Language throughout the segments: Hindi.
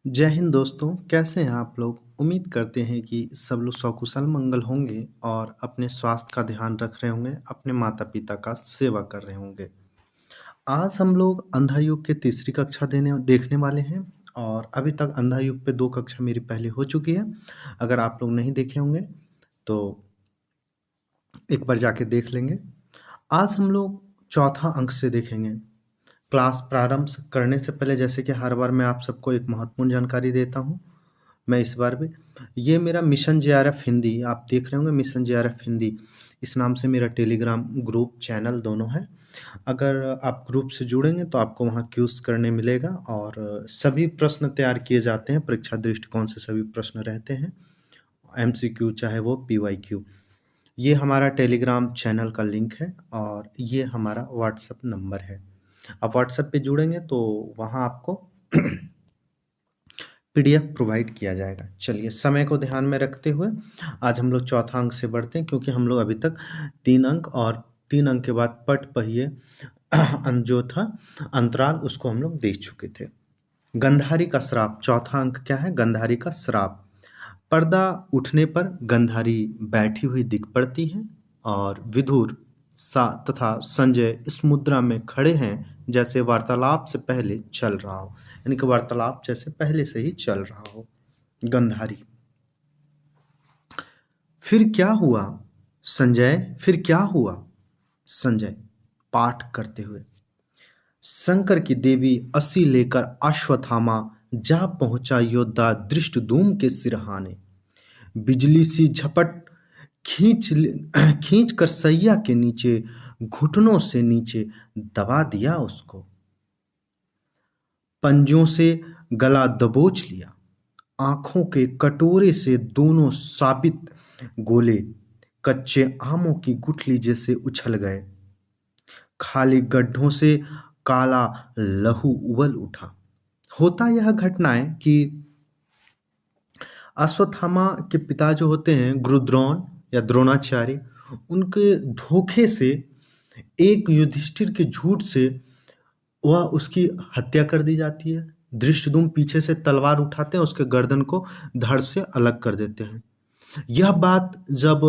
जय हिंद दोस्तों, कैसे हैं आप लोग? उम्मीद करते हैं कि सब लोग सकुशल मंगल होंगे और अपने स्वास्थ्य का ध्यान रख रहे होंगे, अपने माता-पिता का सेवा कर रहे होंगे। आज हम लोग अंधा युग की तीसरी कक्षा देने देखने वाले हैं और अभी तक अंधा युग पे 2 कक्षा मेरी पहले हो चुकी है। अगर आप लोग नहीं देखे होंगे, तो एक बार जाके देख लेंगे। आज हम लोग चौथा अंक से देखेंगे। क्लास प्रारंभ करने से पहले जैसे कि हर बार मैं आप सबको एक महत्वपूर्ण जानकारी देता हूँ, मैं इस बार भी ये मेरा मिशन जेआरएफ हिंदी आप देख रहे होंगे मिशन जेआरएफ हिंदी इस नाम से मेरा टेलीग्राम ग्रुप चैनल दोनों है। अगर आप ग्रुप से जुड़ेंगे तो आपको वहाँ क्यूज़ करने मिलेगा और सभी प्रश्न तैयार किए जाते हैं, परीक्षा दृष्टिकोण से सभी प्रश्न रहते हैं, एमसीक्यू चाहे वो पीवाईक्यू। ये हमारा टेलीग्राम चैनल का लिंक है और ये हमारा व्हाट्सएप नंबर है। आप व्हाट्सएप पे जुड़ेंगे तो वहाँ आपको पीडीएफ प्रोवाइड किया जाएगा। चलिए समय को ध्यान में रखते हुए आज हम लोग चौथा अंक से बढ़ते हैं, क्योंकि हम लोग अभी तक 3 अंक और 3 अंक के बाद पट पहिए जो था अंतराल उसको हम लोग देख चुके थे। गंधारी का श्राप, चौथा अंक क्या है? गंधारी का श्राप। पर्दा उठने पर गंधारी बैठी हुई दिख पड़ती है और विदुर तथा संजय इस मुद्रा में खड़े हैं जैसे वार्तालाप से पहले चल रहा हो, यानी कि वार्तालाप जैसे पहले से ही चल रहा हो। गंधारी, फिर क्या हुआ संजय? फिर क्या हुआ संजय? पाठ करते हुए शंकर की देवी असी लेकर अश्वत्थामा जा पहुंचा योद्धा दृष्टद्युम्न के सिरहाने। बिजली सी झपट खींच कर सैया के नीचे घुटनों से नीचे दबा दिया उसको। पंजों से गला दबोच लिया। आंखों के कटोरे से दोनों साबित गोले कच्चे आमों की गुठली जैसे उछल गए। खाली गड्ढों से काला लहू उबल उठा। होता यह घटना है कि अश्वत्थामा के पिता जो होते हैं गुरुद्रोण या द्रोणाचार्य, उनके धोखे से एक युधिष्ठिर के झूठ से वह उसकी हत्या कर दी जाती है। धृष्टद्युम्न पीछे से तलवार उठाते हैं, उसके गर्दन को धड़ से अलग कर देते हैं। यह बात जब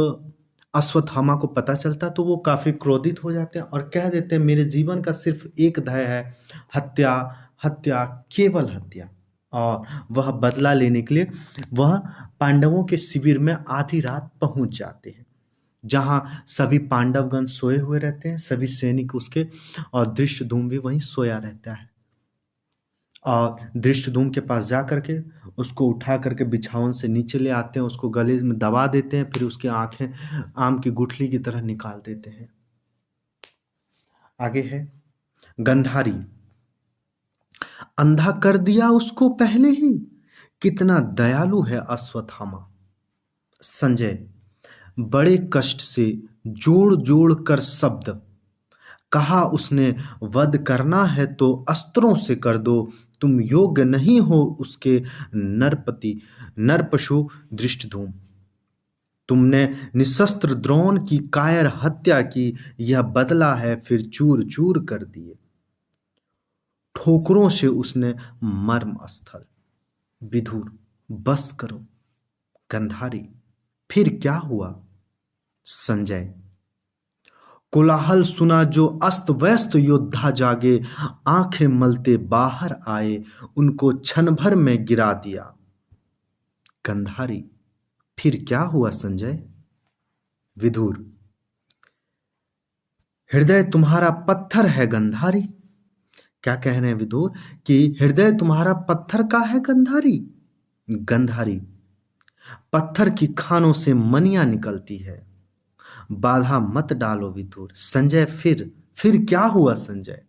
अश्वत्थामा को पता चलता है तो वो काफ़ी क्रोधित हो जाते हैं और कह देते हैं मेरे जीवन का सिर्फ एक ध्येय है, हत्या, हत्या, केवल हत्या। और वह बदला लेने के लिए वह पांडवों के शिविर में आधी रात पहुंच जाते हैं, जहां सभी पांडवगण सोए हुए रहते हैं, सभी सैनिक उसके, और धृष्टद्युम्न भी वहीं सोया रहता है। और धृष्टद्युम्न के पास जा करके उसको उठा करके बिछावन से नीचे ले आते हैं, उसको गले में दबा देते हैं, फिर उसकी आंखें आम की गुठली की तरह निकाल देते हैं। आगे है गंधारी, अंधा कर दिया उसको पहले ही, कितना दयालु है अश्वत्थामा। संजय, बड़े कष्ट से जोड़ जोड़ कर शब्द कहा उसने, वध करना है तो अस्त्रों से कर दो, तुम योग्य नहीं हो उसके नरपति नरपशु धृष्टद्युम्न। तुमने निशस्त्र द्रोण की कायर हत्या की, यह बदला है फिर चूर चूर कर दिए। ठोकरों से उसने मर्म स्थल। विधुर, बस करो। गंधारी, फिर क्या हुआ? संजय, कोलाहल सुना जो अस्त व्यस्त योद्धा जागे, आंखें मलते बाहर आए, उनको क्षण भर में गिरा दिया। गंधारी, फिर क्या हुआ संजय? विधुर, हृदय तुम्हारा पत्थर है गंधारी। क्या कह रहे हैं विदुर कि हृदय तुम्हारा पत्थर का है गंधारी। गंधारी, पत्थर की खानों से मनियां निकलती है, बाधा मत डालो विदुर। संजय, फिर क्या हुआ संजय?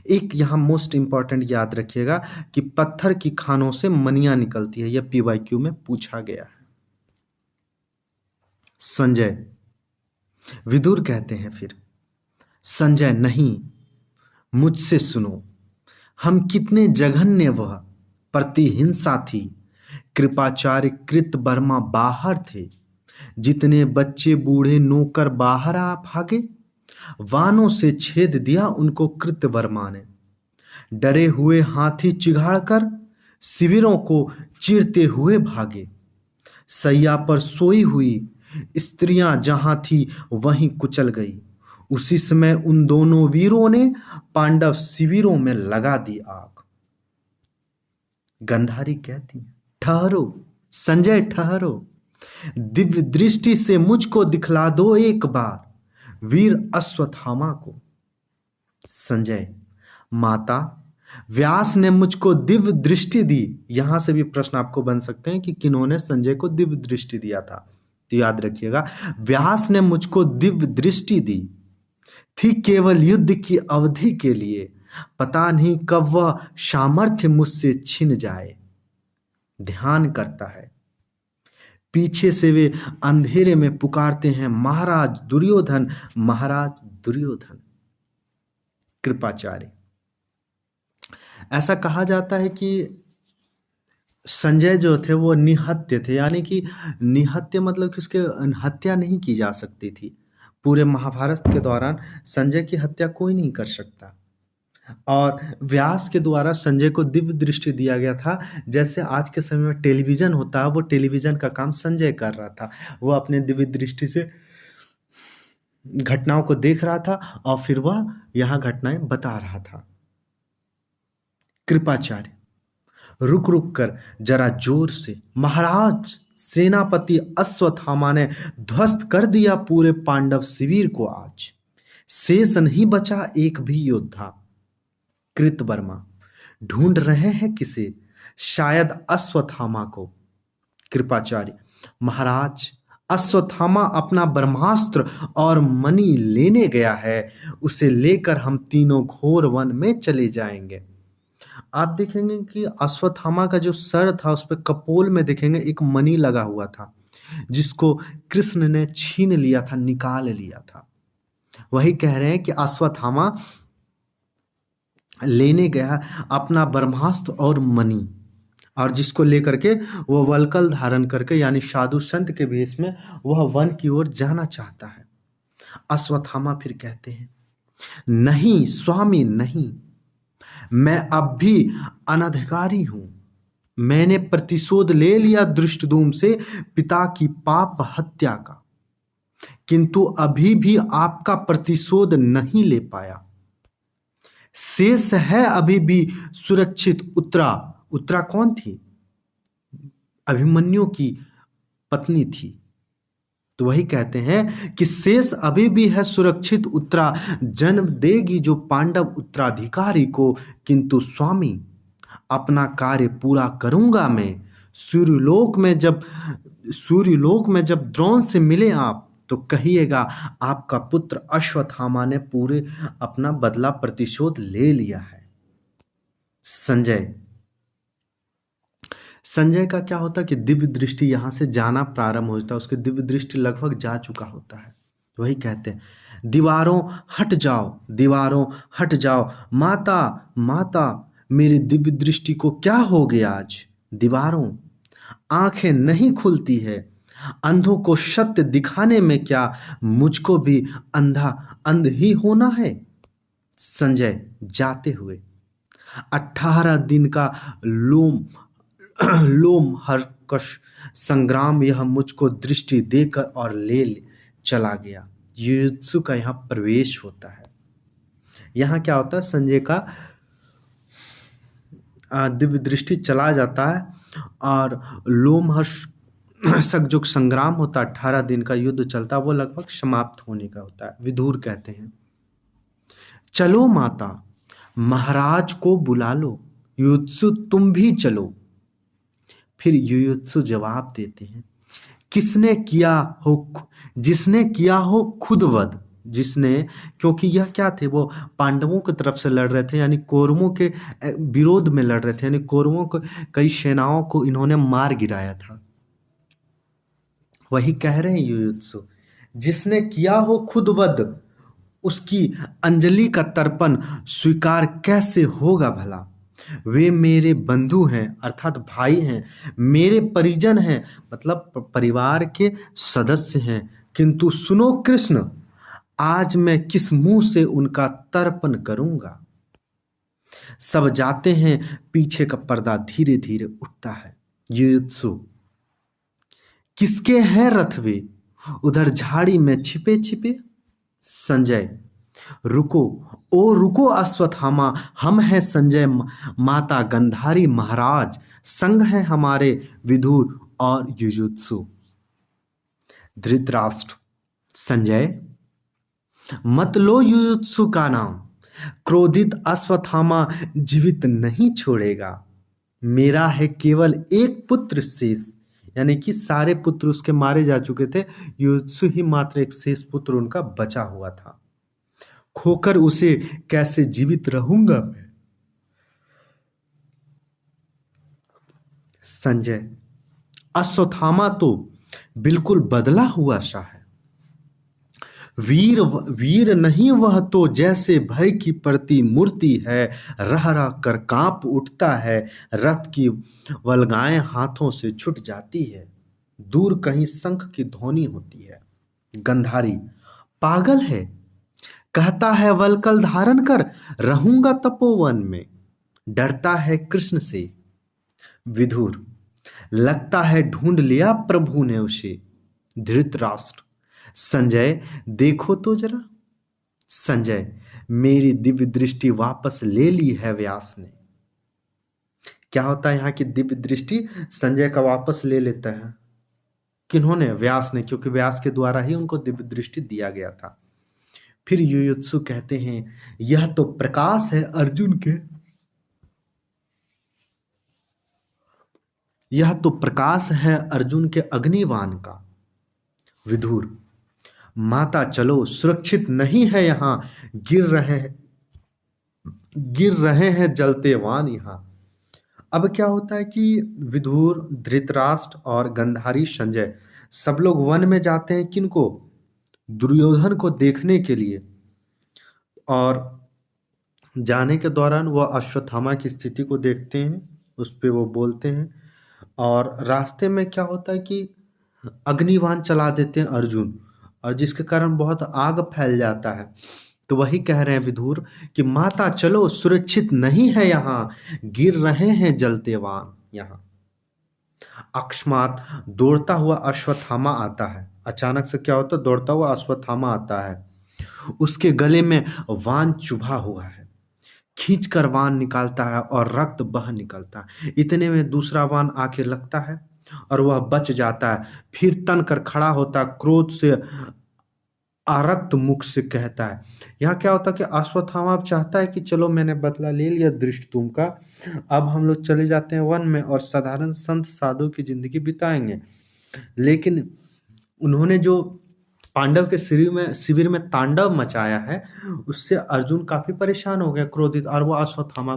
एक यहां मोस्ट इंपॉर्टेंट याद रखिएगा कि पत्थर की खानों से मनियां निकलती है, यह पीवाईक्यू में पूछा गया है। संजय, विदुर कहते हैं फिर, संजय नहीं, मुझसे सुनो, हम कितने जघन्य वह प्रतिहिंसा थी। कृपाचार्य कृत वर्मा बाहर थे, जितने बच्चे बूढ़े नौकर बाहर आ भागे, वानों से छेद दिया उनको कृत वर्मा ने। डरे हुए हाथी चिघाड़ कर शिविरों को चीरते हुए भागे। सैया पर सोई हुई स्त्रियां जहां थी वहीं कुचल गई। उसी समय उन दोनों वीरों ने पांडव शिविरों में लगा दी आग। गंधारी कहती, ठहरो संजय ठहरो, दिव्य दृष्टि से मुझको दिखला दो एक बार वीर अश्वत्थामा को। संजय, माता, व्यास ने मुझको दिव्य दृष्टि दी। यहां से भी प्रश्न आपको बन सकते हैं कि किन्होंने संजय को दिव्य दृष्टि दिया था। तो याद रखिएगा, व्यास ने मुझको दिव्य दृष्टि दी थी केवल युद्ध की अवधि के लिए। पता नहीं कब वह सामर्थ्य मुझसे छिन जाए। ध्यान करता है, पीछे से वे अंधेरे में पुकारते हैं, महाराज दुर्योधन, महाराज दुर्योधन। कृपाचार्य, ऐसा कहा जाता है कि संजय जो थे वो निहत्य थे, यानी कि निहत्य मतलब कि उसके हत्या नहीं की जा सकती थी। पूरे महाभारत के दौरान संजय की हत्या कोई नहीं कर सकता। और व्यास के द्वारा संजय को दिव्य दृष्टि दिया गया था। जैसे आज के समय में टेलीविजन होता है, वो टेलीविजन का काम संजय कर रहा था। वो अपने दिव्य दृष्टि से घटनाओं को देख रहा था और फिर वह यहाँ घटनाएं बता रहा था। कृपाचार्य, रुक रुक कर जरा जोर से, महाराज सेनापति अश्वत्थामा ने ध्वस्त कर दिया पूरे पांडव शिविर को आज। शेष नहीं बचा एक भी योद्धा। कृतवर्मा, ढूंढ रहे हैं किसे? शायद अश्वत्थामा को। कृपाचार्य, महाराज अश्वत्थामा अपना ब्रह्मास्त्र और मणि लेने गया है। उसे लेकर हम तीनों घोर वन में चले जाएंगे। आप देखेंगे कि अश्वत्थामा का जो सर था उस पर कपोल में देखेंगे एक मणि लगा हुआ था, जिसको कृष्ण ने छीन लिया था, निकाल लिया था। वही कह रहे हैं कि अश्वत्थामा लेने गया अपना ब्रह्मास्त्र और मणि, और जिसको लेकर के वो वल्कल धारण करके यानी साधु संत के भेष में वह वन की ओर जाना चाहता है। अश्वत्थामा फिर कहते हैं, नहीं स्वामी नहीं, मैं अब भी अनधिकारी हूं। मैंने प्रतिशोध ले लिया दृष्टद्युम्न से पिता की पाप हत्या का, किंतु अभी भी आपका प्रतिशोध नहीं ले पाया। शेष है अभी भी सुरक्षित उत्तरा। उत्तरा कौन थी? अभिमन्यु की पत्नी थी। तो वही कहते हैं कि शेष अभी भी है सुरक्षित उत्तरा, जन्म देगी जो पांडव उत्तराधिकारी को। किंतु स्वामी, अपना कार्य पूरा करूंगा मैं। सूर्यलोक में जब द्रोण से मिले आप तो कहिएगा आपका पुत्र अश्वत्थामा ने पूरे अपना बदला प्रतिशोध ले लिया है। संजय का क्या होता कि दिव्य दृष्टि यहां से जाना प्रारंभ होता है, उसकी दिव्य दृष्टि लगभग जा चुका होता है। वही कहते हैं, दीवारों हट जाओ, दीवारों हट जाओ, माता माता मेरी दिव्य दृष्टि को क्या हो गया आज? दीवारों, आंखें नहीं खुलती है। अंधों को सत्य दिखाने में क्या मुझको भी अंध ही होना है? संजय जाते हुए, 18 दिन का लोम हरकश संग्राम यह मुझको दृष्टि देकर और ले चला गया। युयुत्सु का यहाँ प्रवेश होता है। यहाँ क्या होता है, संजय का दिव्य दृष्टि चला जाता है और लोमहर्षक जो संग्राम होता है, 18 दिन का युद्ध चलता है, वो लगभग समाप्त होने का होता है। विदुर कहते हैं, चलो माता, महाराज को बुला लो। युयुत्सु तुम भी चलो। फिर युयुत्सु जवाब देते हैं, जिसने किया हो खुद वध। जिसने, क्योंकि यह क्या थे, वो पांडवों की तरफ से लड़ रहे थे, यानी कौरवों के विरोध में लड़ रहे थे, यानी कौरवों को कई सेनाओं को इन्होंने मार गिराया था। वही कह रहे हैं युयुत्सु, जिसने किया हो खुद वध, उसकी अंजलि का तर्पण स्वीकार कैसे होगा भला? वे मेरे बंधु हैं, अर्थात भाई हैं, मेरे परिजन हैं, मतलब परिवार के सदस्य हैं। किंतु सुनो कृष्ण, आज मैं किस मुंह से उनका तर्पण करूंगा? सब जाते हैं, पीछे का पर्दा धीरे धीरे उठता है। युयुत्सु। किसके हैं रथ वे, उधर झाड़ी में छिपे छिपे। संजय। रुको, ओ रुको अश्वत्थामा, हम हैं संजय, माता गंधारी महाराज, संग है हमारे विदुर और युयुत्सु। धृतराष्ट्र। संजय। मत लो युयुत्सु का नाम, क्रोधित अश्वत्थामा जीवित नहीं छोड़ेगा। मेरा है केवल एक पुत्र शेष, यानी कि सारे पुत्र उसके मारे जा चुके थे, युयुत्सु ही मात्र एक शेष पुत्र उनका बचा हुआ था। खोकर उसे कैसे जीवित रहूंगा मैं। संजय। अश्वत्थामा तो बिल्कुल बदला हुआ सा है। वीर वीर नहीं वह तो, जैसे भय की प्रतिमूर्ति है, रह रह कर कांप उठता है, रथ की वल्गाएं हाथों से छूट जाती है, दूर कहीं शंख की ध्वनि होती है। गंधारी। पागल है, कहता है वल्कल धारण कर रहूंगा तपोवन में, डरता है कृष्ण से। विधुर। लगता है ढूंढ लिया प्रभु ने उसे। धृतराष्ट्र। संजय, देखो तो जरा। संजय। मेरी दिव्य दृष्टि वापस ले ली है व्यास ने। क्या होता है यहाँ की दिव्य दृष्टि संजय का वापस ले लेता है। किन्होंने? व्यास ने, क्योंकि व्यास के द्वारा ही उनको दिव्य दृष्टि दिया गया था। फिर युयुत्सु कहते हैं, यह तो प्रकाश है अर्जुन के, यह तो प्रकाश है अर्जुन के अग्निवान का। विधुर। माता चलो, सुरक्षित नहीं है यहां, गिर रहे हैं जलते वान यहां। अब क्या होता है कि विधुर, धृतराष्ट्र और गंधारी, संजय सब लोग वन में जाते हैं। किनको? दुर्योधन को देखने के लिए। और जाने के दौरान वह अश्वत्थामा की स्थिति को देखते हैं, उस पे वो बोलते हैं। और रास्ते में क्या होता है कि अग्निबाण चला देते हैं अर्जुन, और जिसके कारण बहुत आग फैल जाता है। तो वही कह रहे हैं विधुर कि माता चलो, सुरक्षित नहीं है यहाँ, गिर रहे हैं जलते वान यहाँ। अकस्मात दौड़ता हुआ अश्वत्थामा आता है। अचानक से क्या होता है, दौड़ता हुआ अश्वत्थामा आता है। उसके गले में वान चुभा हुआ है। खींच कर वान निकालता है और रक्त बह निकलता है। इतने में दूसरा वान आके लगता है और वह बच जाता है। फिर तन कर खड़ा होता, क्रोध से आरक्त मुख से कहता है। यहाँ क्या होता है कि अश्वत्थामा अब चाहता है कि चलो मैंने बदला ले लिया धृष्टद्युम्न का, अब हम लोग चले जाते हैं वन में और साधारण संत साधु की जिंदगी बिताएंगे। लेकिन उन्होंने जो पांडव के शिविर में तांडव मचाया है, उससे अर्जुन काफी परेशान हो गया, क्रोधित, और वो अश्वत्थामा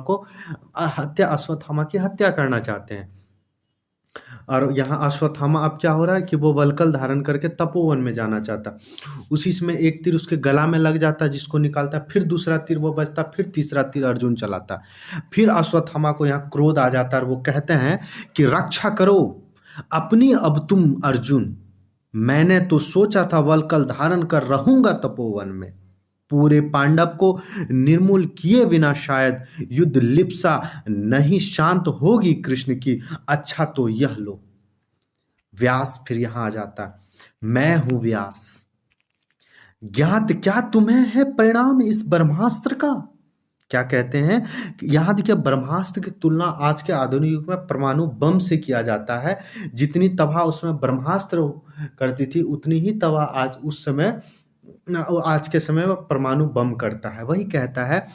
की हत्या करना चाहते हैं। और यहाँ अश्वत्थामा अब क्या हो रहा है कि वो वल्कल धारण करके तपोवन में जाना चाहता। उसी समय एक तीर उसके गला में लग जाता, जिसको निकालता, फिर दूसरा तीर वो बचता, फिर तीसरा तीर अर्जुन चलाता। फिर अश्वत्थामा को यहाँ क्रोध आ जाता है और वो कहते हैं कि रक्षा करो अपनी अब तुम अर्जुन, मैंने तो सोचा था वल्कल धारण कर रहूंगा तपोवन में, पूरे पांडव को निर्मूल किए बिना शायद युद्ध लिप्सा नहीं शांत होगी कृष्ण की, अच्छा तो यह लो। व्यास फिर यहां आ जाता, मैं हूं व्यास, ज्ञात क्या तुम्हें है परिणाम इस ब्रह्मास्त्र का। क्या कहते हैं कि यहाँ देखिए, ब्रह्मास्त्र की तुलना आज के आधुनिक युग में परमाणु बम से किया जाता है। जितनी तबाह उसमें ब्रह्मास्त्र करती थी, उतनी ही तबाह आज के समय में परमाणु बम करता है। वही कहता है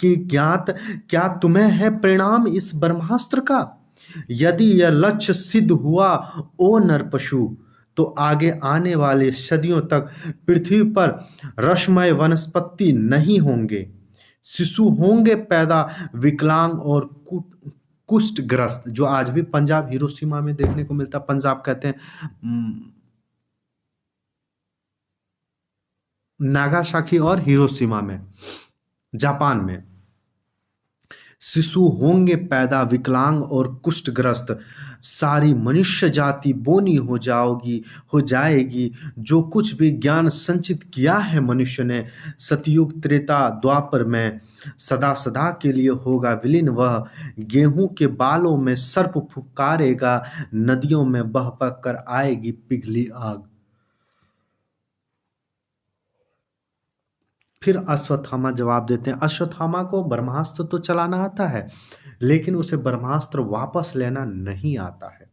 कि ज्ञात क्या तुम्हें है परिणाम इस ब्रह्मास्त्र का, यदि यह लक्ष्य सिद्ध हुआ ओ नरपशु, तो आगे आने वाले सदियों तक पृथ्वी पर रसमय वनस्पति नहीं होंगे, शिशु होंगे पैदा विकलांग और कुष्ठग्रस्त, जो आज भी पंजाब हिरोशिमा में देखने को मिलता। पंजाब कहते हैं नागासाकी और हिरोशिमा में, जापान में। शिशु होंगे पैदा विकलांग और कुष्ठग्रस्त, सारी मनुष्य जाति बोनी हो जाएगी। जो कुछ भी ज्ञान संचित किया है मनुष्य ने सतयुग त्रेता द्वापर में, सदा सदा के लिए होगा विलीन वह। गेहूं के बालों में सर्प फुकारेगा, नदियों में बह बह कर आएगी पिघली आग। फिर अश्वत्थामा जवाब देते हैं। अश्वत्थामा को ब्रह्मास्त्र तो चलाना आता है, लेकिन उसे ब्रह्मास्त्र वापस लेना नहीं आता है।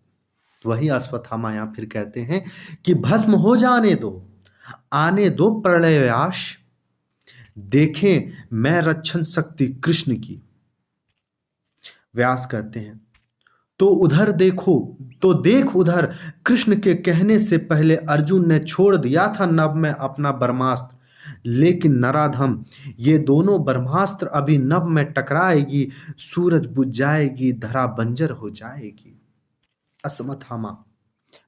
वही अश्वत्थामा यहाँ फिर कहते हैं कि भस्म हो जाने दो, आने दो प्रलय व्यास, देखें मैं रक्षण शक्ति कृष्ण की। व्यास कहते हैं तो उधर देखो, तो देख उधर, कृष्ण के कहने से पहले अर्जुन ने छोड़ दिया था नभ में अपना ब्रह्मास्त्र। लेकिन नराधम, ये दोनों ब्रह्मास्त्र अभी नभ में टकराएगी, सूरज बुझ जाएगी, धरा बंजर हो जाएगी। अश्वत्थामा,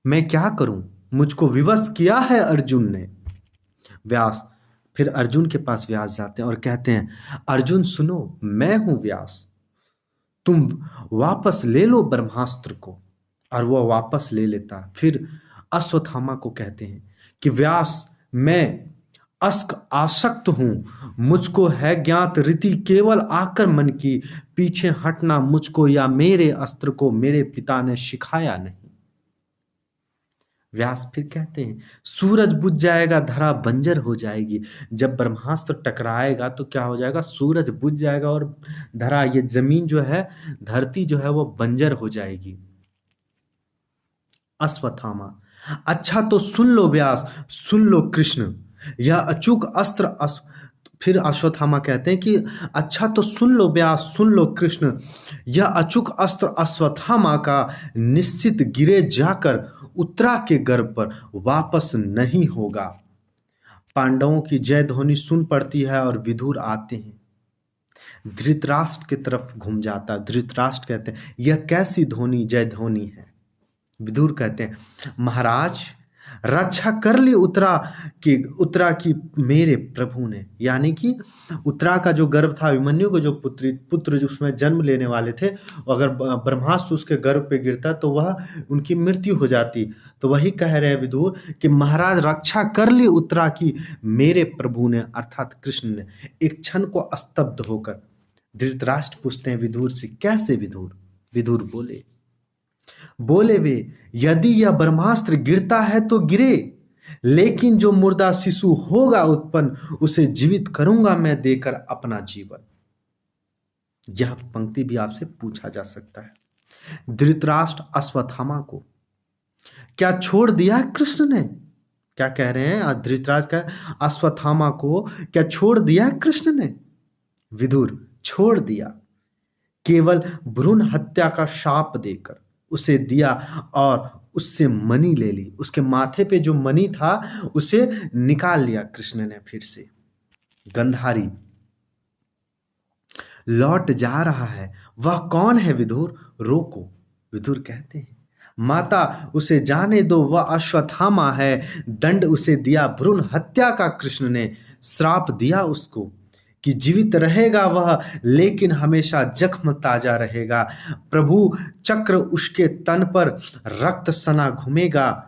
मैं क्या करूं, मुझको विवश किया है अर्जुन ने। व्यास, फिर अर्जुन के पास व्यास जाते हैं और कहते हैं, अर्जुन सुनो, मैं हूं व्यास, तुम वापस ले लो ब्रह्मास्त्र को। और वह वापस ले लेता। फिर अश्वत्थामा को कहते हैं कि व्यास, मैं अस्क आसक्त हूं, मुझको है ज्ञात रीति केवल आकर मन की, पीछे हटना मुझको या मेरे अस्त्र को मेरे पिता ने सिखाया नहीं। व्यास फिर कहते हैं, सूरज बुझ जाएगा, धरा बंजर हो जाएगी। जब ब्रह्मास्त्र टकराएगा तो क्या हो जाएगा, सूरज बुझ जाएगा और धरा, ये जमीन जो है, धरती जो है वो बंजर हो जाएगी। अश्वत्थामा, अच्छा तो सुन लो व्यास, सुन लो कृष्ण, यह अचूक अस्त्र फिर अश्वत्थामा कहते हैं कि अच्छा तो सुन लो व्यास, सुन लो कृष्ण, यह अचूक अस्त्र अश्वत्थामा का निश्चित गिरे जाकर उत्तरा के गर्भ पर वापस नहीं होगा। पांडवों की जय ध्वनि सुन पड़ती है और विदुर आते हैं। धृतराष्ट्र की तरफ घूम जाता। धृतराष्ट्र कहते हैं, यह कैसी ध्वनि, जय ध्वनि है। विदुर कहते हैं, महाराज रक्षा कर ली उत्तरा की मेरे प्रभु ने। यानी कि उत्तरा का जो गर्भ था, अभिमन्यु को जो पुत्र जो उसमें जन्म लेने वाले थे, अगर ब्रह्मास्त्र उसके गर्भ पे गिरता तो वह उनकी मृत्यु हो जाती। तो वही कह रहे हैं विदुर कि महाराज रक्षा कर ली उत्तरा की मेरे प्रभु ने, अर्थात कृष्ण ने। एक क्षण को स्तब्ध होकर धृतराष्ट्र पूछते हैं विदुर से, कैसे विदुर? विदुर बोले वे, यदि यह ब्रह्मास्त्र गिरता है तो गिरे, लेकिन जो मुर्दा शिशु होगा उत्पन्न, उसे जीवित करूंगा मैं देकर अपना जीवन। यह पंक्ति भी आपसे पूछा जा सकता है। धृतराष्ट्र अश्वत्थामा को क्या छोड़ दिया कृष्ण ने? क्या कह रहे हैं धृतराष्ट्र का, अश्वत्थामा को क्या छोड़ दिया कृष्ण ने? विदुर, छोड़ दिया, केवल भ्रूण हत्या का शाप देकर उसे दिया और उससे मणि ले ली। उसके माथे पे जो मणि था उसे निकाल लिया कृष्ण ने फिर से। गंधारी लौट जा रहा है, वह कौन है विदुर? रोको। विदुर कहते हैं, माता उसे जाने दो, वह अश्वत्थामा है। दंड उसे दिया भ्रूण हत्या का कृष्ण ने, श्राप दिया उसको कि जीवित रहेगा वह, लेकिन हमेशा जख्म ताजा रहेगा। प्रभु चक्र उसके तन पर रक्त सना घूमेगा,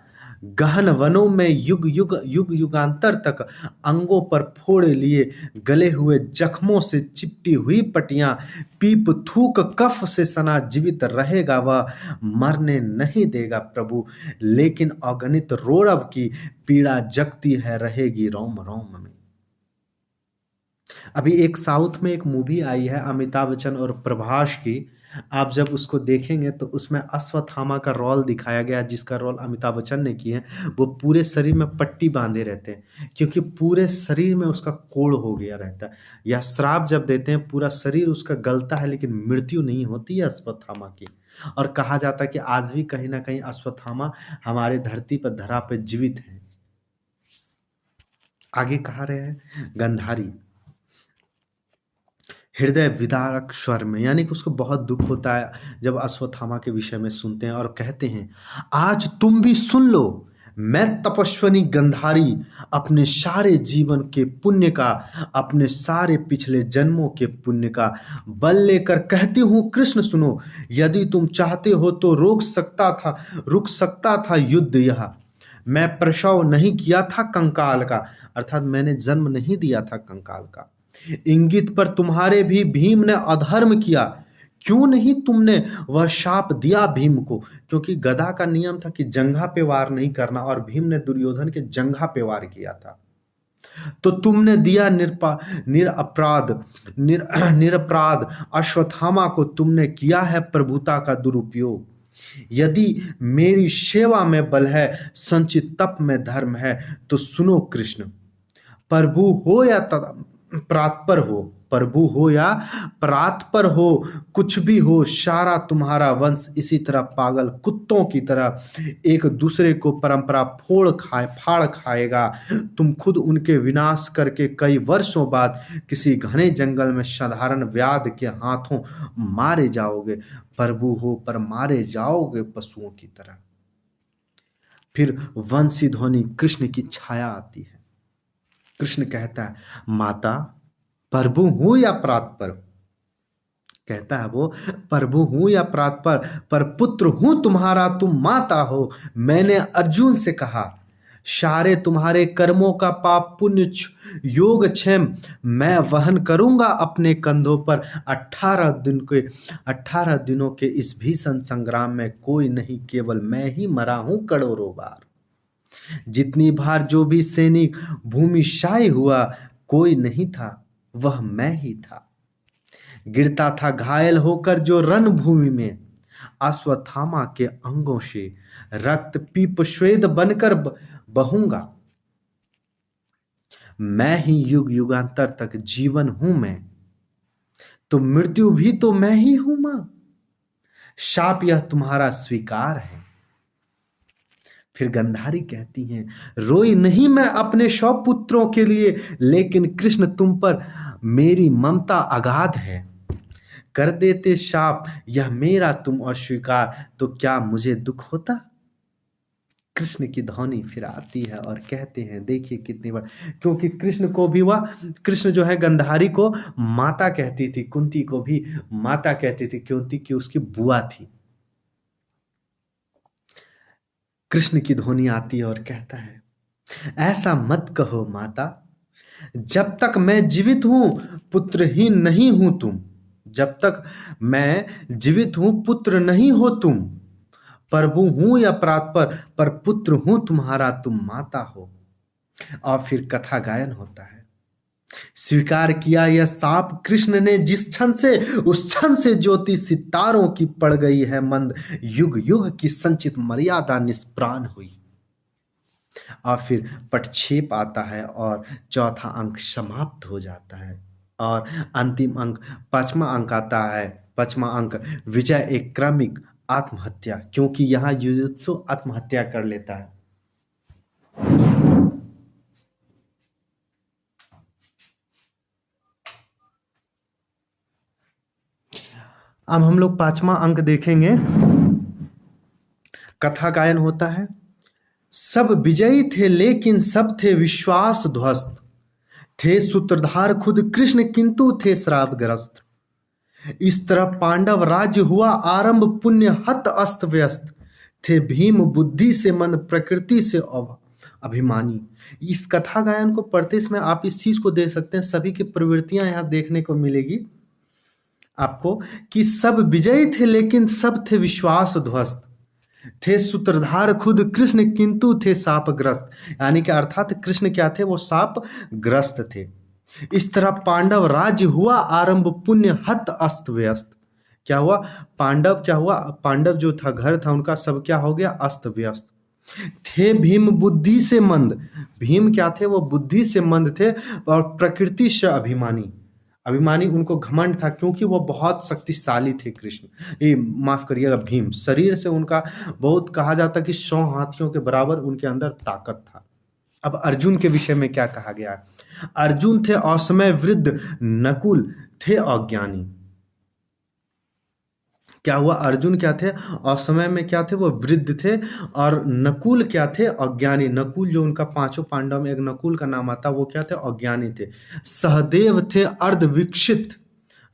गहन वनों में युग युगांतर तक अंगों पर फोड़ लिए गले हुए जख्मों से चिपटी हुई पट्टियां, पीप थूक कफ से सना जीवित रहेगा वह, मरने नहीं देगा प्रभु, लेकिन अगणित रोड़ब की पीड़ा जगती है रहेगी रोम रोम में। अभी एक साउथ में एक मूवी आई है अमिताभ बच्चन और प्रभास की, आप जब उसको देखेंगे तो उसमें अश्वत्थामा का रोल दिखाया गया, जिसका रोल अमिताभ बच्चन ने किया है। वो पूरे शरीर में पट्टी बांधे रहते हैं, क्योंकि पूरे शरीर में उसका कोढ़ हो गया रहता है। या श्राप जब देते हैं पूरा शरीर उसका गलता है, लेकिन मृत्यु नहीं होती है अश्वत्थामा की। और कहा जाता है कि आज भी कहीं ना कहीं अश्वत्थामा हमारे धरती पर धरा पे जीवित है। आगे कहा रहे हैं, गंधारी हृदय विदारक स्वर में, यानी कि उसको बहुत दुख होता है जब अश्वत्थामा के विषय में सुनते हैं, और कहते हैं, आज तुम भी सुन लो, मैं तपस्विनी गंधारी अपने सारे जीवन के पुण्य का, अपने सारे पिछले जन्मों के पुण्य का बल लेकर कहती हूँ कृष्ण सुनो, यदि तुम चाहते हो तो रुक सकता था युद्ध यह। मैं प्रसव नहीं किया था कंकाल का, अर्थात मैंने जन्म नहीं दिया था कंकाल का। इंगित पर तुम्हारे भी भीम ने अधर्म किया, क्यों नहीं तुमने वह शाप दिया भीम को, क्योंकि गदा का नियम था कि जंघा पे वार नहीं करना, और भीम ने दुर्योधन के जंघा पे वार किया था। तो तुमने दिया निरपराध अश्वत्थामा को तुमने किया है प्रभुता का दुरुपयोग। यदि मेरी सेवा में बल है, संचित तप में धर्म है, तो सुनो कृष्ण, प्रभु हो या प्रातपर हो, प्रभु हो या प्रातपर हो, कुछ भी हो, सारा तुम्हारा वंश इसी तरह पागल कुत्तों की तरह एक दूसरे को परंपरा फाड़ खाएगा। तुम खुद उनके विनाश करके कई वर्षों बाद किसी घने जंगल में साधारण व्याध के हाथों मारे जाओगे। प्रभु हो पर मारे जाओगे पशुओं की तरह। फिर वंशी ध्वनि कृष्ण की छाया आती है। कृष्ण कहता है, माता प्रभु हूं या प्रातपर? कहता है वो, प्रभु हूं या प्रातपर, पर पुत्र हूं तुम्हारा, तुम माता हो। मैंने अर्जुन से कहा, सारे तुम्हारे कर्मों का पाप पुण्य योग क्षेम मैं वहन करूंगा अपने कंधों पर। 18 दिनों के इस भीषण संग्राम में कोई नहीं, केवल मैं ही मरा हूं करोड़ों बार। जितनी बार जो भी सैनिक भूमिशाई हुआ, कोई नहीं था, वह मैं ही था। गिरता था घायल होकर जो रणभूमि में, अश्वत्थामा के अंगों से रक्त पीप श्वेत बनकर बहूंगा। मैं ही युग युगांतर तक जीवन हूं मैं, तो मृत्यु भी तो मैं ही हूं मां। शाप यह तुम्हारा स्वीकार है। फिर गंधारी कहती हैं, रोई नहीं मैं अपने 100 पुत्रों के लिए, लेकिन कृष्ण तुम पर मेरी ममता अगाध है। कर देते शाप यह मेरा तुम अस्वीकार, तो क्या मुझे दुख होता? कृष्ण की ध्वनि फिर आती है और कहते हैं, देखिए कितनी बार, क्योंकि कृष्ण को भी वह, कृष्ण जो है गंधारी को माता कहती थी, कुंती को भी माता कहती थी, क्योंकि उसकी बुआ थी। कृष्ण की ध्वनि आती है और कहता है, ऐसा मत कहो माता, जब तक मैं जीवित हूं पुत्रहीन नहीं हूं तुम। जब तक मैं जीवित हूं पुत्र नहीं हो तुम। प्रभु हूं या प्रातपर, पर पुत्र हूं तुम्हारा, तुम माता हो। और फिर कथा गायन होता है। स्वीकार किया यह साप कृष्ण ने जिस क्षण से, उस क्षण से ज्योति सितारों की पड़ गई है मंद, युग युग की संचित मर्यादा निष्प्राण हुई। और फिर पटक्षेप आता है और चौथा अंक समाप्त हो जाता है, और अंतिम अंक 5वां अंक आता है। 5वां अंक, विजय एक क्रमिक आत्महत्या, क्योंकि यहाँ युयुत्सु आत्महत्या कर लेता है। अब हम लोग 5वां अंक देखेंगे। कथा गायन होता है। सब विजयी थे लेकिन सब थे विश्वास ध्वस्त, थे सूत्रधार खुद कृष्ण किंतु थे श्रापग्रस्त। इस तरह पांडव राज्य हुआ आरंभ पुण्य हत अस्त व्यस्त, थे भीम बुद्धि से मंद प्रकृति से अभिमानी। इस कथा गायन को पढ़ते समय आप इस चीज को देख सकते हैं, सभी की प्रवृत्तियां यहाँ देखने को मिलेगी आपको, कि सब विजयी थे लेकिन सब थे विश्वास ध्वस्त, थे सूत्रधार खुद कृष्ण किंतु थे शापग्रस्त। यानी कि अर्थात कृष्ण क्या थे, वो शापग्रस्त थे। इस तरह पांडव राज्य हुआ आरंभ पुण्य हत अस्त व्यस्त। क्या हुआ? पांडव जो था, घर था उनका, सब क्या हो गया? अस्त व्यस्त। थे भीम बुद्धि से मंद, भीम क्या थे? वो बुद्धि से मंद थे, और प्रकृति से अभिमानी। अभिमानी उनको घमंड था, क्योंकि वो बहुत शक्तिशाली थे। कृष्ण, ये माफ करिएगा, भीम, शरीर से उनका बहुत, कहा जाता कि 100 हाथियों के बराबर उनके अंदर ताकत था। अब अर्जुन के विषय में क्या कहा गया है? अर्जुन थे असमय वृद्ध, नकुल थे अज्ञानी। क्या हुआ, अर्जुन क्या थे, और समय में क्या थे, वो वृद्ध थे। और नकुल क्या थे, अज्ञानी। नकुल जो उनका पांचों पांडव में एक नकुल का नाम आता, वो क्या थे, अज्ञानी थे। सहदेव थे अर्ध विकसित,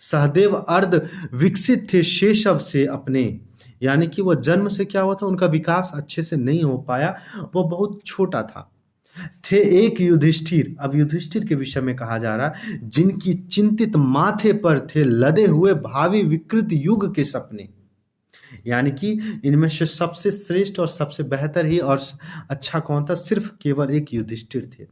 सहदेव अर्ध विकसित थे शेषव से अपने, यानी कि वो जन्म से क्या हुआ था, उनका विकास अच्छे से नहीं हो पाया, वो बहुत छोटा था। थे एक युधिष्ठिर, अब युधिष्ठिर के विषय में कहा जा रहा है, जिनकी चिंतित माथे पर थे लदे हुए भावी विकृत युग के सपने। यानी कि इनमें से सबसे श्रेष्ठ और सबसे बेहतर ही और अच्छा कौन था, सिर्फ केवल एक युधिष्ठिर थे,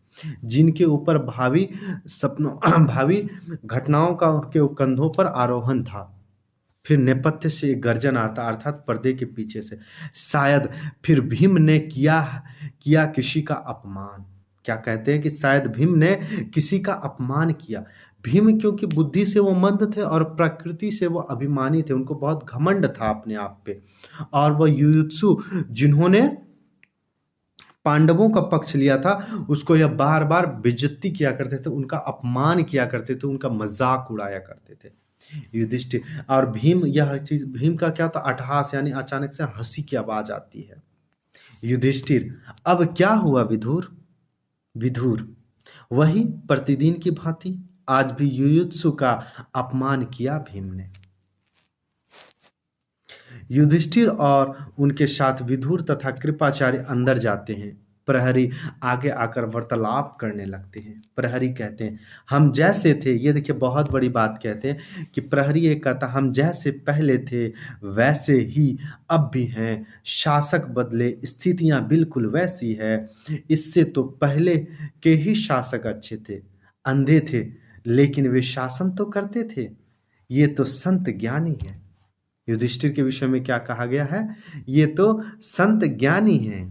जिनके ऊपर भावी सपनों भावी घटनाओं का उनके कंधों पर आरोहण था। फिर नेपथ्य से एक गर्जन आता, अर्थात पर्दे के पीछे से, शायद फिर भीम ने किया किया किसी का अपमान। क्या कहते हैं कि शायद भीम ने किसी का अपमान किया। भीम क्योंकि बुद्धि से वो मंद थे और प्रकृति से वो अभिमानी थे, उनको बहुत घमंड था अपने आप पे। और वह युयुत्सु जिन्होंने पांडवों का पक्ष लिया था, उसको यह बार बार बेइज्जती किया करते थे, उनका अपमान किया करते थे, उनका मजाक उड़ाया करते थे युधिष्ठिर। और भीम, यह चीज भीम का क्या होता, अट्टहास, यानी अचानक से हंसी की आवाज आती है। युधिष्ठिर, अब क्या हुआ विधुर। विधुर, वही प्रतिदिन की भांति आज भी युयुत्सु का अपमान किया भीम ने। युधिष्ठिर और उनके साथ विधुर तथा कृपाचार्य अंदर जाते हैं। प्रहरी आगे आकर वार्तालाप करने लगते हैं। प्रहरी कहते हैं, हम जैसे थे, ये देखिए बहुत बड़ी बात कहते हैं कि प्रहरी एक कहता, हम जैसे पहले थे वैसे ही अब भी हैं, शासक बदले स्थितियां बिल्कुल वैसी है। इससे तो पहले के ही शासक अच्छे थे, अंधे थे लेकिन वे शासन तो करते थे। ये तो संत ज्ञानी है। युधिष्ठिर के विषय में क्या कहा गया है, ये तो संत ज्ञानी हैं।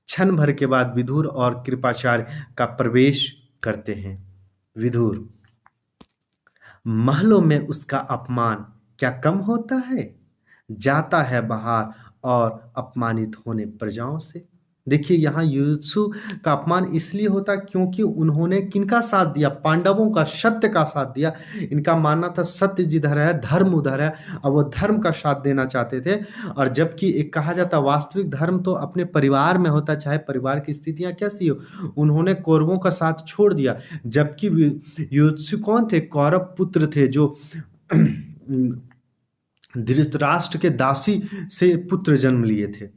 क्षण भर के बाद विदुर और कृपाचार्य का प्रवेश करते हैं। विदुर, महलों में उसका अपमान क्या कम होता है, जाता है बाहर और अपमानित होने प्रजाओं से। देखिए यहाँ युयुत्सु का अपमान इसलिए होता क्योंकि उन्होंने किनका साथ दिया, पांडवों का, सत्य का साथ दिया। इनका मानना था सत्य जिधर है धर्म उधर है, अब वो धर्म का साथ देना चाहते थे। और जबकि एक कहा जाता वास्तविक धर्म तो अपने परिवार में होता, चाहे परिवार की स्थितियां कैसी हो। उन्होंने कौरवों का साथ छोड़ दिया, जबकि युयुत्सु कौन थे, कौरव पुत्र थे, जो धृतराष्ट्र के दासी से पुत्र जन्म लिए थे।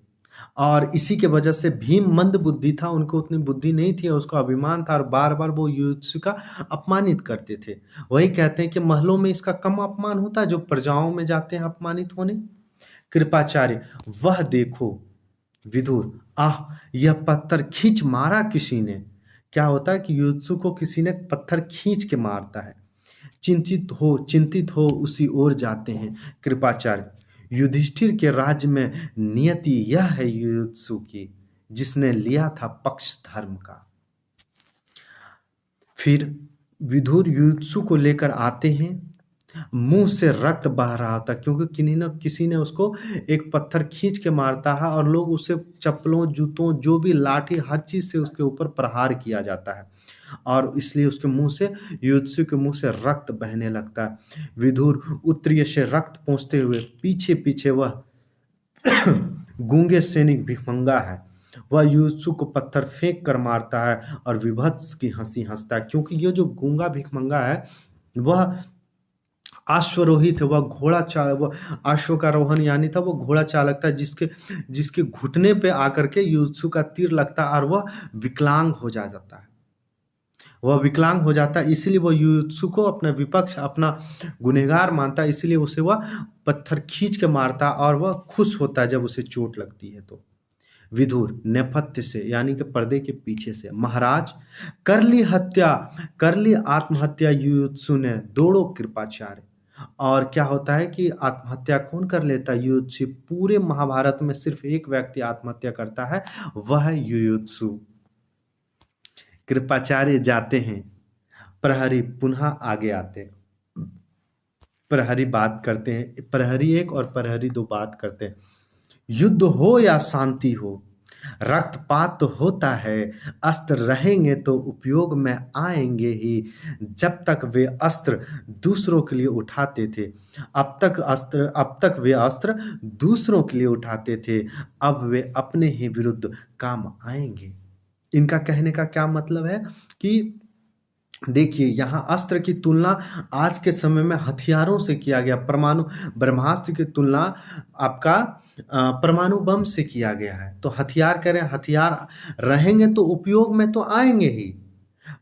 और इसी के वजह से भीम मंद बुद्धि था, उनको उतनी बुद्धि नहीं थी, उसको अभिमान था, और बार बार वो युयुत्सु का अपमानित करते थे। वही कहते हैं कि महलों में इसका कम अपमान होता है जो प्रजाओं में जाते हैं अपमानित होने। कृपाचार्य, वह देखो। विदुर, आह, यह पत्थर खींच मारा किसी ने। क्या होता है कि युयुत्सु को किसी ने पत्थर खींच के मारता है। चिंतित हो उसी ओर जाते हैं। कृपाचार्य, युधिष्ठिर के राज्य में नियति यह है युयुत्सु की, जिसने लिया था पक्ष धर्म का। फिर विदुर युयुत्सु को लेकर आते हैं, मुंह से रक्त बह रहा था क्योंकि किसी ने उसको एक पत्थर खींच के मारता है, और लोग उसे चप्पलों, जूतों, जो भी लाठी, हर चीज से उसके ऊपर प्रहार किया जाता है, और इसलिए उसके मुंह से, युयुत्सु के मुंह से रक्त बहने लगता है। विदुर उत्तरीय से रक्त पहुंचते हुए पीछे पीछे, वह गूंगे सैनिक भिखमंगा है, वह युयुत्सु को पत्थर फेंक कर मारता है और विभत्स की हंसी हंसता है, क्योंकि ये जो गूंगा भिखमंगा है वह अश्वरोही थे, वह घोड़ा चालक, वह अश्व का रोहन यानी था, वो घोड़ा चालक था, जिसके जिसके घुटने पे आकर के युयुत्सु का तीर लगता और वह विकलांग हो जाता है। वह विकलांग हो जाता है, इसीलिए वह युयुत्सु को अपना विपक्ष, अपना गुनहगार मानता है, इसीलिए उसे वह पत्थर खींच के मारता और वह खुश होता है जब उसे चोट लगती है तो। विधुर नेपथ्य से, यानी कि पर्दे के पीछे से, महाराज, कर ली आत्महत्या युयुत्सु ने, दौड़ो कृपाचार्य। और क्या होता है कि आत्महत्या कौन कर लेता है, युयुत्सु। पूरे महाभारत में सिर्फ एक व्यक्ति आत्महत्या करता है, वह है युयुत्सु। कृपाचार्य जाते हैं, प्रहरी पुनः आगे आते हैं। प्रहरी बात करते हैं, प्रहरी एक और प्रहरी दो बात करते हैं। युद्ध हो या शांति हो, रक्तपात तो होता है, अस्त्र रहेंगे तो उपयोग में आएँगे ही। जब तक वे अस्त्र दूसरों के लिए उठाते थे, अब तक वे अस्त्र दूसरों के लिए उठाते थे, अब वे अपने ही विरुद्ध काम आएँगे। इनका कहने का क्या मतलब है कि देखिए, यहाँ अस्त्र की तुलना आज के समय में हथियारों से किया गया, परमाणु ब्रह्मास्त्र की तुलना आपका परमाणु बम से किया गया है। तो हथियार कह रहे हैं, हथियार रहेंगे तो उपयोग में तो आएँगे ही।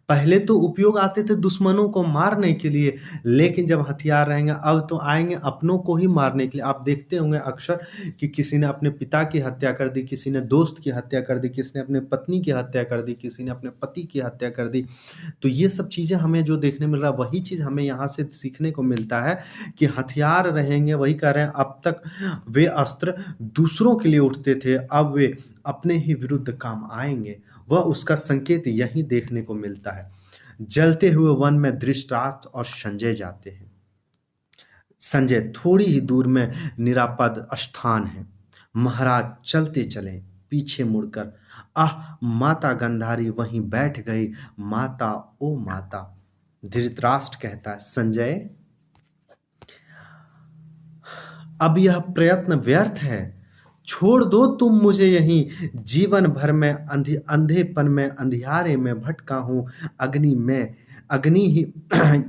पहले तो उपयोग आते थे दुश्मनों को मारने के लिए, लेकिन जब हथियार रहेंगे अब तो आएँगे अपनों को ही मारने के लिए। आप देखते होंगे अक्सर कि किसी ने अपने पिता की हत्या कर दी, किसी ने दोस्त की हत्या कर दी, किसी ने अपने पत्नी की हत्या कर दी, किसी ने अपने पति की हत्या कर दी। तो ये सब चीज़ें हमें जो देखने मिल रहा है, वही चीज़ हमें यहाँ से सीखने को मिलता है कि हथियार रहेंगे, वही कह रहे हैं अब तक वे अस्त्र दूसरों के लिए उठते थे, अब वे अपने ही विरुद्ध काम आएँगे। वह उसका संकेत यहीं देखने को मिलता है। जलते हुए वन में धृतराष्ट्र और संजय जाते हैं। संजय थोड़ी ही दूर में निरापद स्थान है। महाराज चलते चले, पीछे मुड़कर आह, माता गंधारी वहीं बैठ गई। माता ओ माता। धृतराष्ट्र कहता है, संजय अब यह प्रयत्न व्यर्थ है, छोड़ दो तुम मुझे यहीं। जीवन भर में अंधेपन में अंधियारे में भटका हूँ, अग्नि ही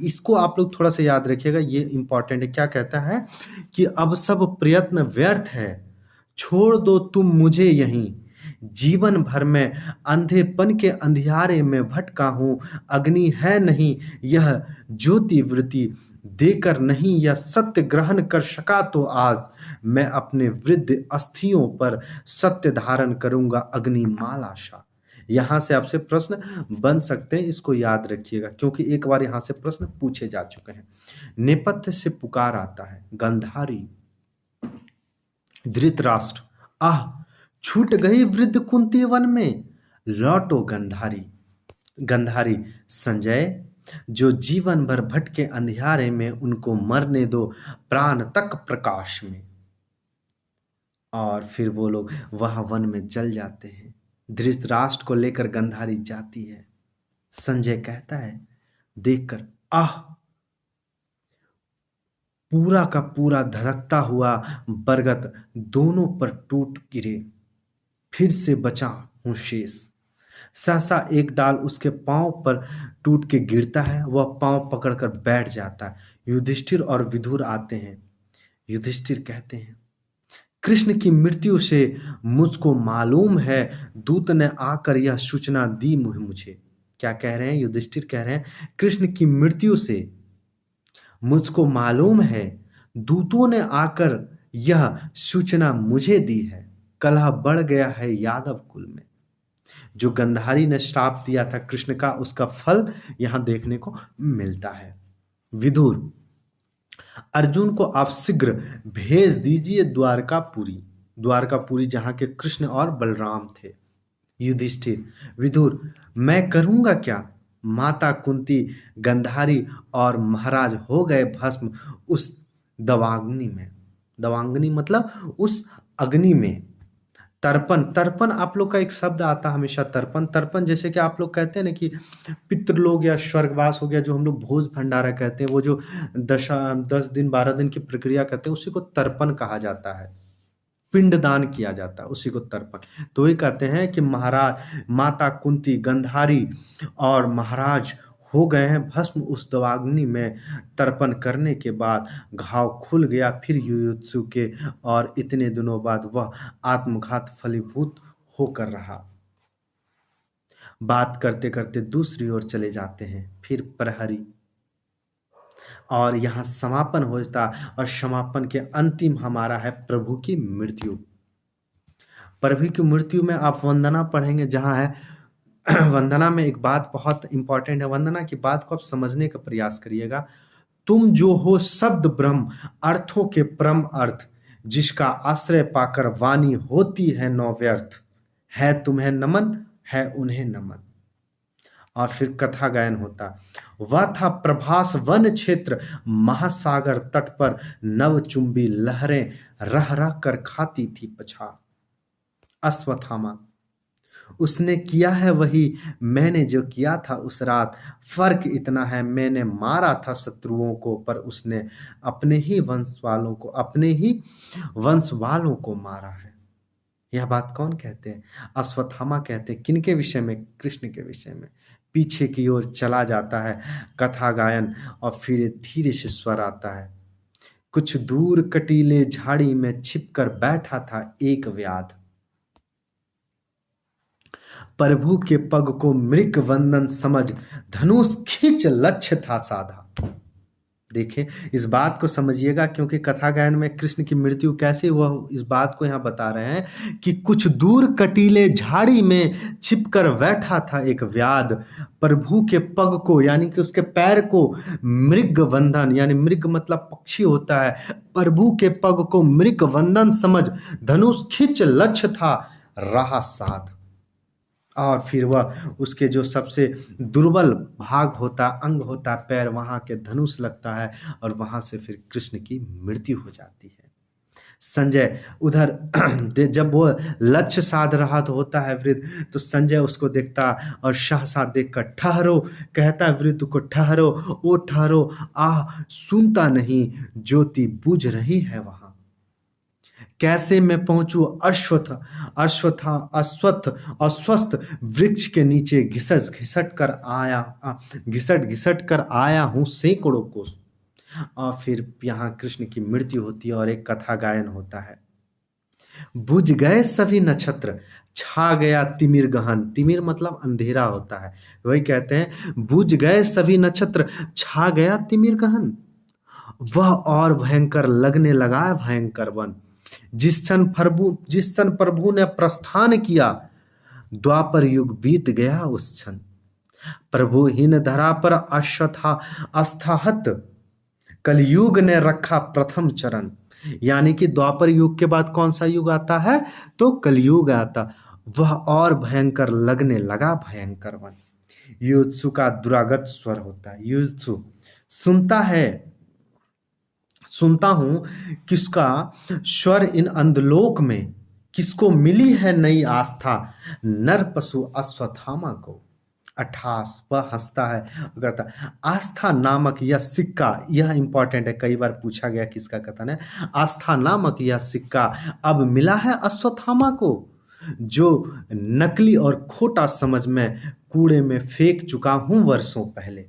इसको आप लोग थोड़ा सा याद रखिएगा, ये इंपॉर्टेंट है। क्या कहता है कि अब सब प्रयत्न व्यर्थ है, छोड़ दो तुम मुझे यहीं। जीवन भर में अंधेपन के अंधियारे में भटका हूँ, अग्नि है नहीं यह ज्योति वृत्ति, देकर नहीं यह सत्य ग्रहण कर सका तो आज मैं अपने वृद्ध अस्थियों पर सत्य धारण करूंगा अग्निमाला सा। यहाँ से आपसे प्रश्न बन सकते हैं, इसको याद रखिएगा क्योंकि एक बार यहाँ से प्रश्न पूछे जा चुके हैं। नेपथ्य से पुकार आता है, गंधारी। धृतराष्ट्र, आह, छूट गई वृद्ध कुंती वन में, लौटो गंधारी। गंधारी, संजय, जो जीवन भर भटके अंधियारे में, उनको मरने दो प्राण तक प्रकाश में। और फिर वो लोग वहां वन में जल जाते हैं। धृतराष्ट्र को लेकर गंधारी जाती है। संजय कहता है देखकर, आह, पूरा का पूरा धधकता हुआ बरगद दोनों पर टूट गिरे, फिर से बचा हूं शेष। सहसा एक डाल उसके पांव पर टूट के गिरता है, वह पांव पकड़कर बैठ जाता है। युधिष्ठिर और विदुर आते हैं। युधिष्ठिर कहते हैं, कृष्ण की मृत्यु से मुझको मालूम है, दूत ने आकर यह सूचना दी मुझे। क्या कह रहे हैं? युधिष्ठिर कह रहे हैं, कृष्ण की मृत्यु से मुझको मालूम है, दूतों ने आकर यह सूचना मुझे दी है। कलह बढ़ गया है यादव कुल में। जो गंधारी ने श्राप दिया था कृष्ण का, उसका फल यहां देखने को मिलता है। विदुर, अर्जुन को आप शीघ्र भेज दीजिए द्वारकापुरी जहां के कृष्ण और बलराम थे। युधिष्ठिर, विदुर, मैं करूंगा क्या? माता कुंती, गंधारी और महाराज हो गए भस्म उस दवाग्नि में। दवाग्नि मतलब उस अग्नि में। तर्पण आप लोग का एक शब्द आता है हमेशा, तर्पण जैसे कि आप लोग कहते हैं ना कि पितृलोक या स्वर्गवास हो गया, जो हम लोग भोज भंडारा कहते हैं, वो जो 10 दिन 12 दिन की प्रक्रिया कहते हैं, उसी को तर्पण कहा जाता है। पिंडदान किया जाता है, उसी को तर्पण। तो ये कहते हैं कि महाराज, माता कुंती, गंधारी और महाराज हो गए हैं भस्म उस दवाग्नि में। तर्पण करने के बाद घाव खुल गया फिर युयुत्सु के, और इतने दिनों बाद वह आत्मघात फलीभूत होकर रहा। बात करते करते दूसरी ओर चले जाते हैं, फिर प्रहरी, और यहाँ समापन होता। और समापन के अंतिम हमारा है प्रभु की मृत्यु। प्रभु की मृत्यु में आप वंदना पढ़ेंगे, जहाँ है वंदना में एक बात बहुत इंपॉर्टेंट है। वंदना की बात को आप समझने का प्रयास करिएगा। तुम जो हो शब्द ब्रह्म, अर्थों के परम अर्थ, जिसका आश्रय पाकर वाणी होती है नौ व्यर्थ, है तुम्हें नमन, है उन्हें नमन। और फिर कथा गायन होता। वह था प्रभास वन क्षेत्र, महासागर तट पर नवचुंबी लहरें रह रह कर खाती थी पछाड़। अश्वत्थामा, उसने किया है वही मैंने जो किया था उस रात। फ़र्क इतना है मैंने मारा था शत्रुओं को, पर उसने अपने ही वंश वालों को मारा है। यह बात कौन कहते हैं? अश्वत्थामा कहते हैं। किनके विषय में? कृष्ण के विषय में। पीछे की ओर चला जाता है कथा गायन और फिर धीरे से स्वर आता है। कुछ दूर कटीले झाड़ी में छिपकर बैठा था एक व्याध। प्रभु के पग को मृग वंदन समझ धनुष खींच लक्ष्य था साधा। देखिए इस बात को समझिएगा, क्योंकि कथा गायन में कृष्ण की मृत्यु कैसे हुआ इस बात को यहाँ बता रहे हैं कि कुछ दूर कटीले झाड़ी में छिपकर बैठा था एक व्याध। प्रभु के पग को यानी कि उसके पैर को मृग वंदन, यानी मृग मतलब पक्षी होता है, प्रभु के पग को मृग वंदन समझ धनुष खींच लक्ष्य था रहा साध। और फिर वह उसके जो सबसे दुर्बल भाग होता अंग होता पैर, वहाँ के धनुष लगता है और वहाँ से फिर कृष्ण की मृत्यु हो जाती है। संजय उधर जब वो लक्ष्य साध रहा तो होता है वृद्ध, तो संजय उसको देखता और सहसा देखकर ठहरो कहता है वृद्ध को, ठहरो ओ ठहरो, आह सुनता नहीं ज्योति बुझ रही है वहाँ। कैसे मैं पहुंचूं अस्वस्थ वृक्ष के नीचे घिसट घिसट कर आया हूं सैकड़ों कोस। और फिर यहाँ कृष्ण की मृत्यु होती है और एक कथा गायन होता है। बुझ गए सभी नक्षत्र छा गया तिमिर गहन। तिमिर मतलब अंधेरा होता है, वही कहते हैं बुझ गए सभी नक्षत्र छा गया तिमिर गहन। वह और भयंकर लगने लगा भयंकर वन। जिस क्षण प्रभु ने प्रस्थान किया द्वापर युग बीत गया उस क्षण। प्रभुहीन धरा पर अस्थाहत कलयुग ने रखा प्रथम चरण। यानी कि द्वापर युग के बाद कौन सा युग आता है? तो कलयुग आता। वह और भयंकर लगने लगा भयंकर वन। युत्सु का दुरागत स्वर होता है। युत्सु सुनता हूं किसका स्वर इन अंधलोक में, किसको मिली है नई आस्था नर पशु अश्वत्थामा को। 28 वह हंसता है कहता आस्था नामक यह सिक्का, यह इंपॉर्टेंट है, कई बार पूछा गया किसका कथन है। आस्था नामक यह सिक्का अब मिला है अश्वत्थामा को, जो नकली और खोटा समझ में कूड़े में फेंक चुका हूं वर्षों पहले।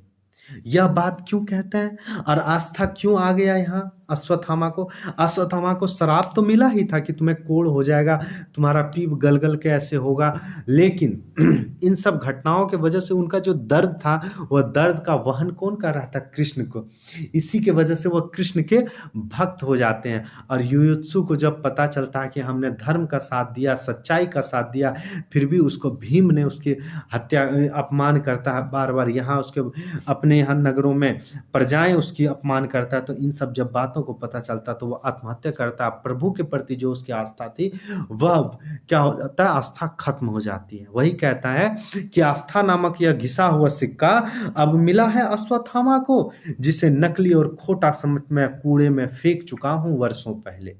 यह बात क्यों कहते हैं और आस्था क्यों आ गया यहाँ अश्वत्थामा को? अश्वत्थामा को श्राप तो मिला ही था कि तुम्हें कोढ़ हो जाएगा, तुम्हारा पीप गल गल के ऐसे होगा, लेकिन इन सब घटनाओं के वजह से उनका जो दर्द था वह दर्द का वहन कौन कर रहा था? कृष्ण को। इसी के वजह से वह कृष्ण के भक्त हो जाते हैं। और युयुत्सु को जब पता चलता है कि हमने धर्म का साथ दिया, सच्चाई का साथ दिया, फिर भी उसको भीम ने उसकी हत्या अपमान करता है बार बार, यहाँ उसके अपने यहाँ नगरों में प्रजाएं उसकी अपमान करता है, तो इन सब जब बातों को पता चलता तो वह आत्महत्या करता। प्रभु के प्रति जो उसकी आस्था थी वह क्या हो जाता है? आस्था खत्म हो जाती है। वही कहता है कि आस्था नामक यह घिसा हुआ सिक्का अब मिला है अश्वत्थामा को, जिसे नकली और खोटा समझ में कूड़े में फेंक चुका हूं वर्षों पहले।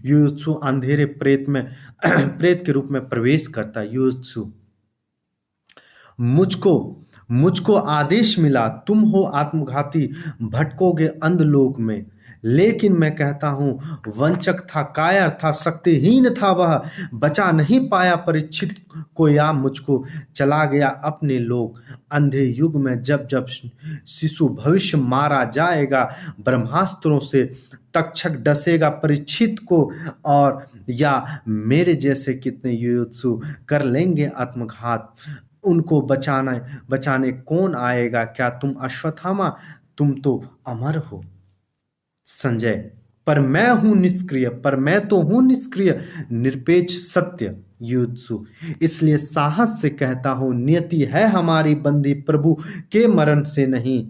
युयुत्सु अंधेरे प्रेत के रूप में प्रवेश करता है। युयुत्सु मुझको आदेश मिला, तुम हो आत्मघाती, भटकोगे अंधलोक में। लेकिन मैं कहता हूं वंचक था, कायर था, शक्तिहीन था वह, बचा नहीं पाया परीक्षित को या मुझको। चला गया अपने लोक अंधे युग में, जब जब शिशु भविष्य मारा जाएगा ब्रह्मास्त्रों से, तक्षक डसेगा परीक्षित को, और या मेरे जैसे कितने युयुत्सु कर लेंगे आत्मघात। उनको बचाने कौन आएगा? क्या तुम अश्वत्थामा? तुम तो अमर हो। संजय पर मैं तो हूं निष्क्रिय निरपेक्ष सत्य। युयुत्सु इसलिए साहस से कहता हूं नियति है हमारी बंदी, प्रभु के मरण से नहीं।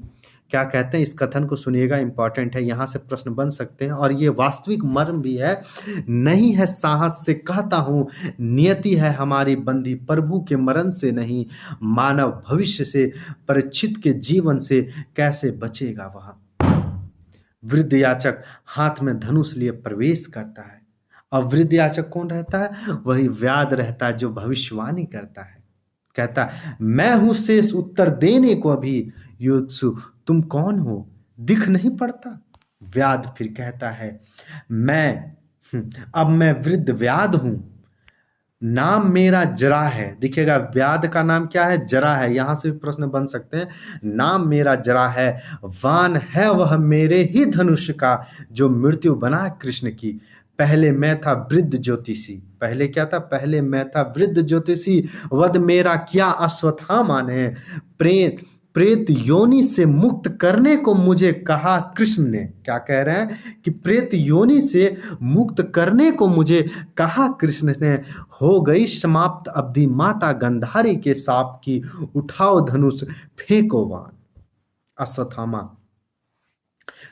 क्या कहते हैं? इस कथन को सुनिएगा, इंपॉर्टेंट है, यहाँ से प्रश्न बन सकते हैं और ये वास्तविक मर्म भी है। नहीं है साहस से कहता हूं नियति है हमारी बंदी, प्रभु के मरण से नहीं। मानव भविष्य से, परीक्षित के जीवन से कैसे बचेगा वह? वृद्ध याचक हाथ में धनुष लिए प्रवेश करता है। और वृद्ध याचक कौन रहता है? वही व्याध रहता है जो भविष्यवाणी करता है। कहता है, मैं हूं शेष उत्तर देने को अभी युत्सु, तुम कौन हो, दिख नहीं पड़ता? व्याध फिर कहता है, अब मैं वृद्ध व्याध हूं, नाम मेरा जरा है। देखिएगा, व्याध का नाम क्या है? जरा है। यहां से भी प्रश्न बन सकते हैं। नाम मेरा जरा है, वान है वह मेरे ही धनुष का, जो मृत्यु बना कृष्ण की। पहले मैं था वृद्ध ज्योतिषी। पहले क्या था? पहले मैं था वृद्ध ज्योतिषी, वध मेरा किया अश्वत्थामा ने। प्रेत प्रेत योनि से मुक्त करने को मुझे कहा कृष्ण ने। क्या कह रहे हैं? कि प्रेत योनि से मुक्त करने को मुझे कहा कृष्ण ने। हो गई समाप्त अवधि माता गंधारी के साप की, उठाओ धनुष फेंको बाण। अश्वत्थामा,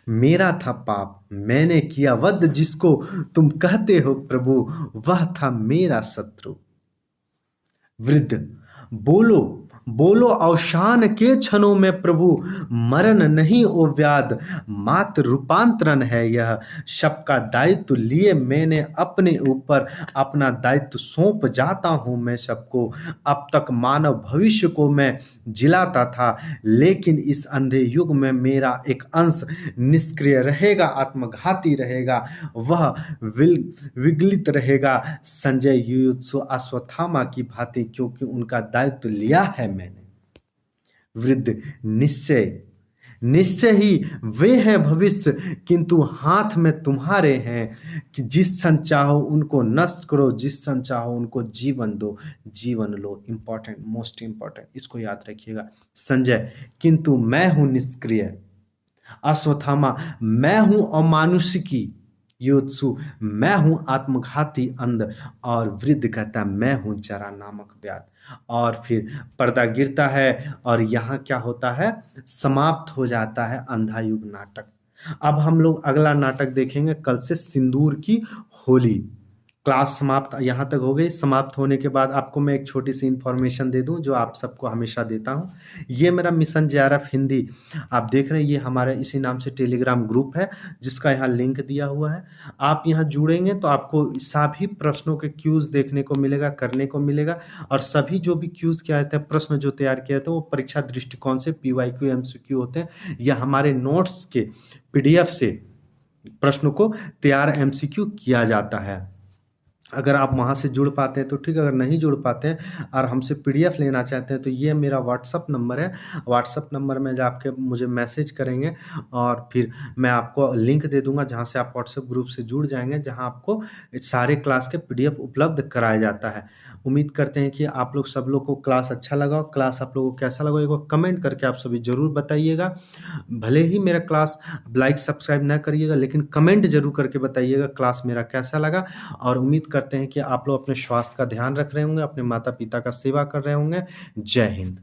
मेरा था पाप, मैंने किया वध, जिसको तुम कहते हो प्रभु, वह था मेरा शत्रु। वृद्ध, बोलो बोलो अवसान के क्षणों में प्रभु, मरण नहीं ओ व्याध, मात्र रूपांतरण है यह। सबका दायित्व लिए मैंने अपने ऊपर, अपना दायित्व सौंप जाता हूं मैं सबको। अब तक मानव भविष्य को मैं जिलाता था, लेकिन इस अंधे युग में मेरा एक अंश निष्क्रिय रहेगा, आत्मघाती रहेगा, वह विगलित रहेगा। संजय युयुत्सु अश्वत्थामा की भांति, क्योंकि उनका दायित्व लिया है मैंने। वृद्ध, निश्चय निश्चय ही वे हैं भविष्य, किंतु हाथ में तुम्हारे हैं, कि जिस क्षण चाहो उनको नष्ट करो, जिस क्षण चाहो उनको जीवन दो, जीवन लो। इंपॉर्टेंट, मोस्ट इंपॉर्टेंट, इसको याद रखिएगा। संजय, किंतु मैं हूं निष्क्रिय। अश्वत्थामा, मैं हूं अमानुषिकी। युत्सु, मैं हूं आत्मघाती अंध। और वृद्ध कहता है, मैं हूं जरा नामक व्याध। और फिर पर्दा गिरता है और यहाँ क्या होता है? समाप्त हो जाता है अंधा युग नाटक। अब हम लोग अगला नाटक देखेंगे कल से, सिंदूर की होली। क्लास समाप्त यहाँ तक हो गई। समाप्त होने के बाद आपको मैं एक छोटी सी इन्फॉर्मेशन दे दूं, जो आप सबको हमेशा देता हूँ। ये मेरा मिशन जेआरएफ हिंदी, आप देख रहे हैं, ये हमारे इसी नाम से टेलीग्राम ग्रुप है, जिसका यहाँ लिंक दिया हुआ है। आप यहाँ जुड़ेंगे तो आपको सभी प्रश्नों के क्यूज देखने को मिलेगा, करने को मिलेगा। और सभी जो भी क्यूज किया जाता है, प्रश्न जो तैयार किया जाता है, वो परीक्षा दृष्टिकोण से PYQ MCQ होते हैं, या हमारे नोट्स के PDF से प्रश्नों को तैयार MCQ किया जाता है। अगर आप वहाँ से जुड़ पाते हैं तो ठीक है, अगर नहीं जुड़ पाते हैं और हमसे PDF लेना चाहते हैं तो ये मेरा व्हाट्सअप नंबर है। व्हाट्सअप नंबर में जाके मुझे मैसेज करेंगे और फिर मैं आपको लिंक दे दूंगा, जहाँ से आप व्हाट्सएप ग्रुप से जुड़ जाएंगे, जहाँ आपको सारे क्लास के PDF उपलब्ध कराया जाता है। उम्मीद करते हैं कि आप लोग सब लोग को क्लास अच्छा लगा। क्लास आप लोगों को कैसा लगा, एक बार कमेंट करके आप सभी ज़रूर बताइएगा। भले ही मेरा क्लास लाइक सब्सक्राइब ना करिएगा, लेकिन कमेंट जरूर करके बताइएगा क्लास मेरा कैसा लगा। और उम्मीद करते हैं कि आप लोग अपने स्वास्थ्य का ध्यान रख रहे होंगे, अपने माता पिता का सेवा कर रहे होंगे। जय हिंद।